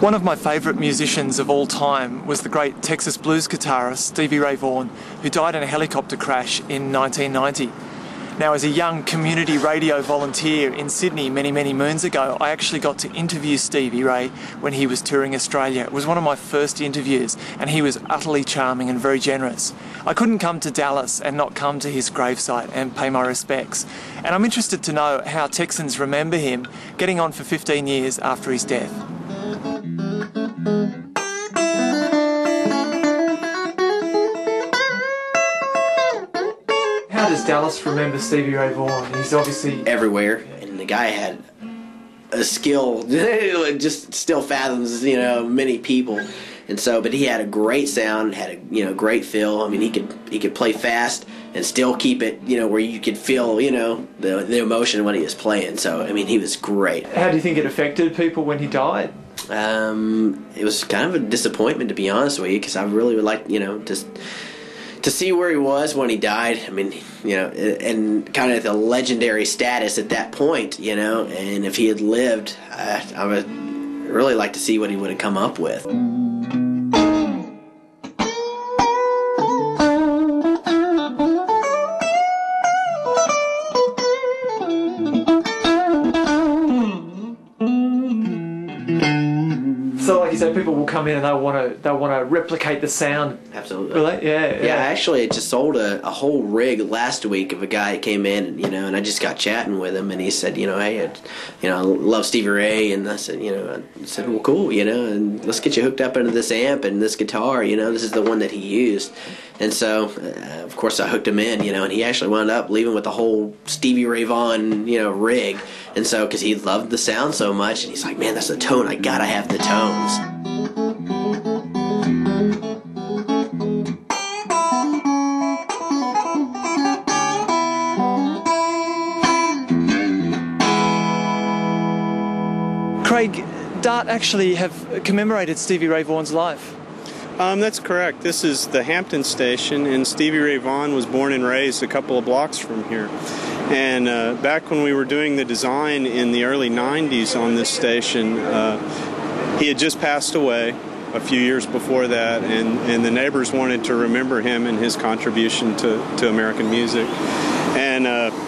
One of my favourite musicians of all time was the great Texas blues guitarist Stevie Ray Vaughan, who died in a helicopter crash in 1990. Now, as a young community radio volunteer in Sydney many moons ago, I actually got to interview Stevie Ray when he was touring Australia. It was one of my first interviews, and he was utterly charming and very generous. I couldn't come to Dallas and not come to his gravesite and pay my respects. And I'm interested to know how Texans remember him, getting on for 15 years after his death. How does Dallas remember Stevie Ray Vaughan? He's obviously everywhere, and the guy had a skill just still fathoms many people, and so but he had a great sound, had a great feel. I mean, he could play fast and still keep it where you could feel the emotion when he was playing. So I mean, he was great. How do you think it affected people when he died? It was kind of a disappointment, to be honest with you, because I really would like to see where he was when he died. I mean, and kind of the legendary status at that point, and if he had lived, I would really like to see what he would have come up with. So, like you said, people will come in and they'll want to replicate the sound. Absolutely. Really? Yeah. Actually, I just sold a whole rig last week of a guy that came in, and I just got chatting with him, and he said, hey, I love Stevie Ray, and I said, well, cool, and let's get you hooked up into this amp and this guitar, this is the one that he used, and so, of course, I hooked him in, and he actually wound up leaving with the whole Stevie Ray Vaughan, rig, and so, because he loved the sound so much, and he's like, man, that's the tone, I gotta have the tones. Craig, Dart actually have commemorated Stevie Ray Vaughan's life. That's correct. This is the Hampton station, and Stevie Ray Vaughan was born and raised a couple of blocks from here. And back when we were doing the design in the early 90s on this station, he had just passed away a few years before that, and the neighbors wanted to remember him and his contribution to American music. And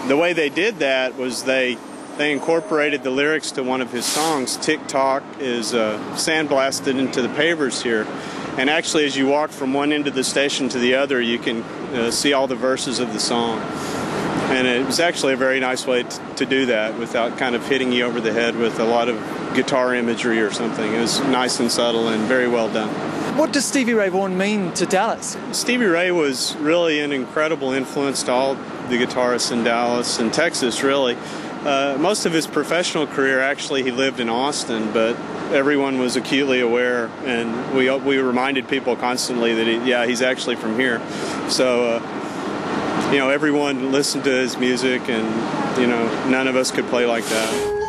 the way they did that was they incorporated the lyrics to one of his songs. Tick Tock is sandblasted into the pavers here. And actually, as you walk from one end of the station to the other, you can see all the verses of the song. And it was actually a very nice way to do that without kind of hitting you over the head with a lot of guitar imagery or something. It was nice and subtle and very well done. What does Stevie Ray Vaughan mean to Dallas? Stevie Ray was really an incredible influence to all the guitarists in Dallas and Texas, really. Most of his professional career, actually, he lived in Austin, but everyone was acutely aware, and we reminded people constantly that he's actually from here. So, everyone listened to his music, and none of us could play like that.